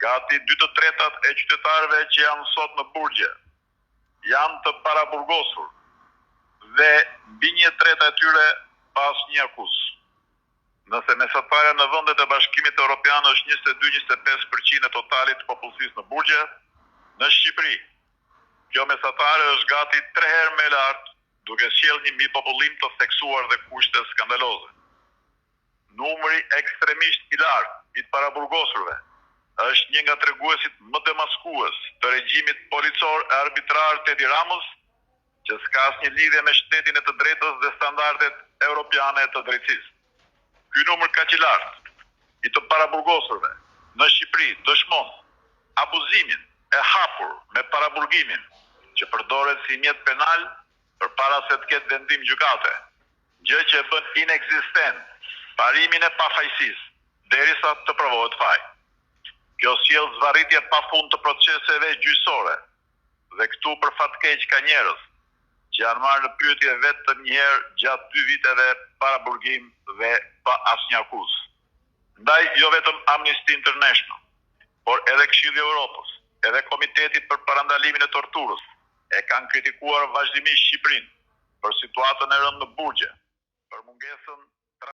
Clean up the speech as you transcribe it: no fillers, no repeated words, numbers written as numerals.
Gati 2/3 e qytetarëve që janë sot në burgje janë të paraburgosur dhe mbi 1/3 e tyre pas një akuzë. Nëse mesatarja në vendet e Bashkimit Evropian është 22-25% e totalit të popullsisë në burgje, në Shqipëri kjo mesatare është gati 3 herë më lartë, duke sjellë një mbipopullim të theksuar dhe kushte skandaloze. Numri ekstremisht i lartë i të paraburgosurve është një nga treguesit më demaskues të regjimit policor e arbitrar të Edi Ramës, që s'ka asnjë lidhje me shtetin e të drejtës dhe standardet europiane të drejtësisë. Ky numër kaq i lartë i të paraburgosurve në Shqipëri dëshmon abuzimin e hapur me paraburgimin që përdoret si mjet penal përpara se të ketë vendim gjykate, gjë që e bën inekzistent parimin e pafajësisë derisa të provohet faj. Kjo sjell zvarritje pafund të proceseve gjyqësore dhe këtu për fat keq ka njerëz që janë marrë në pyetje vetëm një herë gjatë 2 viteve paraburgim dhe pa asnjë akuzë. Ndaj jo vetëm Amnesty International, por edhe Këshilli i Evropës, edhe Komiteti për Parandalimin e Torturës e kanë kritikuar vazhdimisht Shqipërinë për situatën e rëndë në burgje, për mungesën